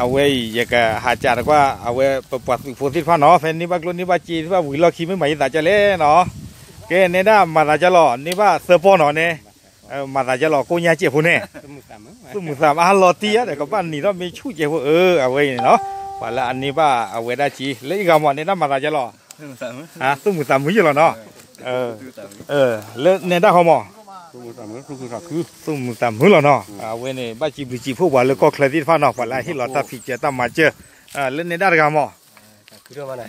เอาไว้อยากหาจานว่าเอาไว้ปรับโพสิฟ้าเนาะแฟนนี่บ้านนี่บ้านจีนว่าวิลล์คิดไม่ไหวแต่จะเล่เนาะแกเนี่ยนะมาแต่จะหล่อนี่ว่าเซอร์ปอเนาะเนี่ยมาแต่จะหล่อกูยังเจ็บผู้เนี่ยตุ้มสามหล่อตีแต่ก็บ้านนี่เราไม่ช่วยเจ็บผู้เอาไว้เนาะว่าละอันนี้ว่าเอาไว้ได้จีแล้วอีกอย่างเนี่ยนะมาแต่จะหล่อตุ้มสามมืออยู่หรอเนาะแล้วเนี่ยได้เขาหมอตุ้มสามมือหรอเนาะเอาไว้เนี่ยบ้านจีผู้ว่าแล้วก็เครดิตฟ้าเนาะว่าละที่เราตัดผิดจะตั้งมาเจอแล้วเนี่ยได้เขาหมอ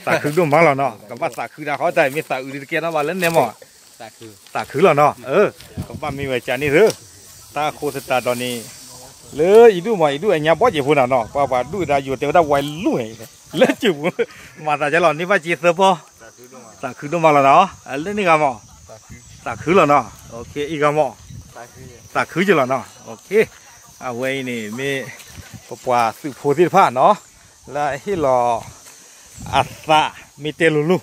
สาคือดูมั้งหรอเนาะกับว่าสาคือได้เขาใจไม่สาอื่นเกี่ยวกับว่าแล้วเนี่ยหมอสาคือหรอเนาะกับว่ามีไว้จานี่หรือตาโคตรตาตอนนี้เลยอีดูมาอีดูไอ้ยาบ่จีพูน่ะเนาะว่าดูได้อยู่แต่ว่าไวลุ่ยแล้วจิ๋วมาแต่จะหล่อนี่ว่าจีเซอร์ปอสาคือดูมาแล้วเนาะแล้วนี่ก็หมอสาคือหรอเนาะโอเคอีกก็หมอสาคือจะหรอเนาะโอเคเอาไว้นี่มีปะปะสืบโพธิภาเนาะแล้วที่หล่ออาสามีเตลุลุ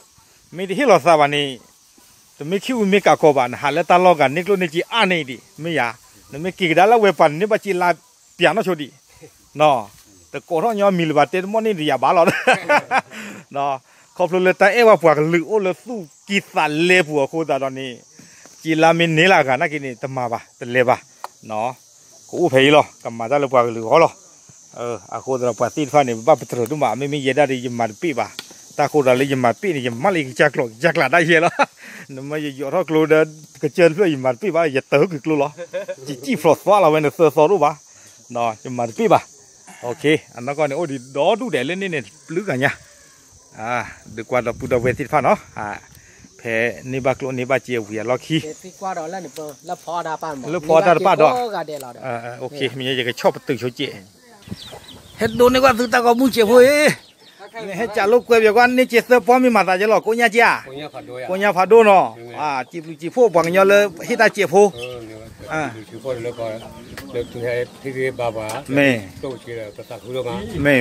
มีที่หล่อซาบานี่แต่ไม่คิดว่ามีกากบานหาแล้วตลอดกันนี่กลุ่นนี่จีอันนี้ดิไม่ยานั่นไม่กี่ด้านละเวปันนี่บัจิลาเปียโนชดีเนาะแต่โกรธย้อนมีลบัตเตมอนี่ดิยาบ้าหรอเนาะขอบเลยแต่ว่าพวกลือโอเลสู้กีสันเล่ผัวโคตรตอนนี้จีลามินนี่ละกันนักกินนี่ตมาบ้าตเล่บ้าเนาะกูเพย์หรอกำมาได้เลยพวกลือเขาหรออาโคตรปฏิทินนี่บ้าเป็นตัวดุมาไม่มีเยดาดิยมาปีบ้าตาโคตรเลยยมาปีนี่ยมาลิกจักรได้เยอะแล้วนั่นไม่ยอดกลัวเดินกระเจิญเพื่อยมาปีบ้าอย่าเต๋อกลัวหรอจีฟลอสฟ้าเราเว้นเสือสอรู้บ้าเนาะยมาปีบ้าโอเคอันนั้นก็เนี่ยโอ้ดิดอดูเดลเล่นนี่เนี่ยลึกกันเนี่ยดีกว่าเราพูดเอาเวทีฟ้าเนาะแพ้นี่บ้ากลัวนี่บ้าเจียวเวียล็อกขี้ปีกว่าดอกแล้วเนี่ยแล้วพอดาป้านแล้วพอดาป้าดอกโอเคมีอย่างก็ชอบตึกโชจิเฮ็ดดูนี่ว่าตึกตาก็มุ่งเจียวเฮ้ยเฮ็ดจ่าลูกเกวียกันนี่เจสพอมีมาตาจะหลอกกูเนี่ยจ้ากูเนี่ยพาดูเนาะจีพูบังยอเลยเฮ็ดตาเจียวพูจีพูแล้วก็เลิกที่บ้าๆโตเชียร์ภาษาคุโรมาไม่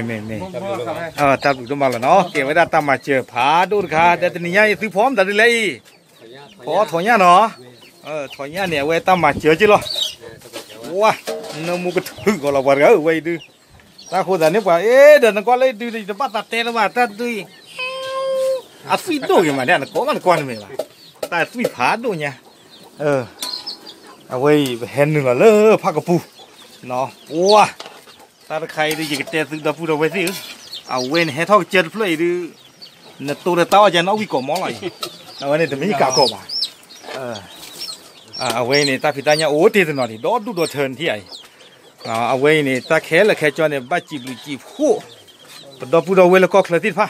ตับดูมาแล้วเนาะเก็บไว้ได้ตามมาเจอพาดูค่ะแต่ทีนี้ซื้อพร้อมแต่ดีเลยพอถอยเนี่ยเนาะถอยเนี่ยเนี่ยไว้ตามมาเจอจิหรอว้าน้ำมูกถึงก็เราว่าไว้ดูตาคนแต่เนี่ยว่าเดี๋ยวนั่นก็เลยดูจะป้าตัดเตะแล้วว่าตัดดูฟีโต้ยังมาเนี่ยนั่นก็มันกวนไม่ว่าแต่ฟีผาดูเนี่ยเอาไว้เห็นหนึ่งละเลยพักกระปูเนาะว้าตาใครได้ยินเตะซื้อดาปูเอาไว้สิเอาเว้นให้ท้องเจ็ดเพลย์ดูเนี่ยตัวเต่าจะน้องวิโกมอเลยเอาไว้เนี่ยแต่ไม่มีกากบเอาไว้เนี่ยตาพิตาเนี่ยโอ้เตะตัวหน่อยดอดูดเทินที่ไอเอาไว้เนี่ยตาแค่ละแค่จอเนี่ยบ้าจีบลูจีบคู่ดอปูเอาไว้แล้วก็เคลื่อนที่ฟ้า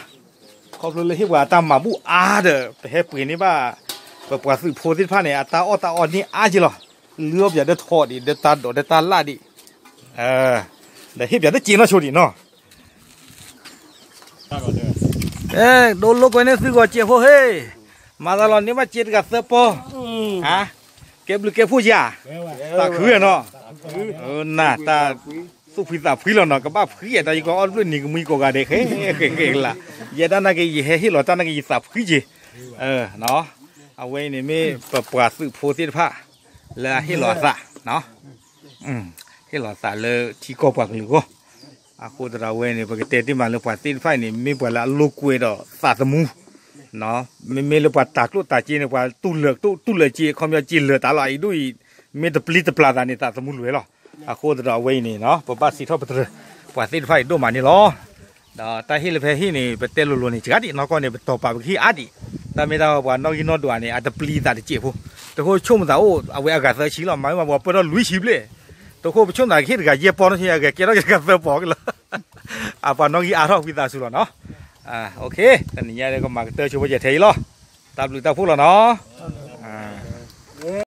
เขาเลยที่ว่าตามมาบูเด้อไปให้ปืนนี่บ้าแบบว่าซื้อโพสิฟ้าเนี่ยตาอ้อนี่จิหรอเลือบอย่าได้ทอดดิได้ตาโดดได้ตาลาดิได้เห็บอย่าได้จีนเนาะโชดิเนาะโดนลูกไว้เนี่ยซื้อก่อนเจี๊ยบเฮ้ยมาตลอดนี้มาเจี๊ยบกับเสือปอเก็บหรือเก็บผู้ยาตาคือเนาะน่าตาสุพิตาพื้นแล้วเนาะกับบ้าพื้นแต่ยังก็อ้อนรุ่นนี้ก็มีกว่าเด็กเฮ้ยละอย่าด้านนั้นก็ยี่เฮ้ยหล่อด้านนั้นก็ยี่สับพื้นจีเนาะเอาไว้เนี่ยไม่ปราซื้อโพสิฟ้าเลยให้หล่อซะเนาะให้หล่อซะเลยที่ก็ปักหรือก็โคตรเราเว้ยเนี่ยปกติที่มันเลยปาตีนไฟนี่มีปละลูกเวดซาสมูเนาะไม่เลยปาตากลูกตาจีเนี่ยปาตู้เหลือจีเขามีจีเหลือตาลอยด้วยไม่ตะปลีตะปลาตานี่ตาสมูเลยหรอโคตรเราเว้ยนี่เนาะปาสีทอปตรปาตีนไฟดูมันนี่หรอแต่ที่เลยเพที่นี่เป็นเตลุลุนี่จัดดิน้องก็เนี่ยต่อปากที่อดีแต่ไม่ได้ว่าน้องกินน้องตัวนี่อาจจะปลีตาที่เจ็บผู้แต่เขาชมแต่โอ้เอาไว้อากาศเสียแล้วหมายว่าเปิดลุยชิบเลยตัวเขาไปชมแต่คิดกับเย็บปอนที่แกเกี่ยวกับกาแฟปอกเลยปอนน้องกีอาร์ทอกพิตาสุดเนาะโอเคตอนนี้เนี่ยก็มาเตอร์ช่วยจะเทย์ล้อตามหรือตามพูดแล้วเนาะ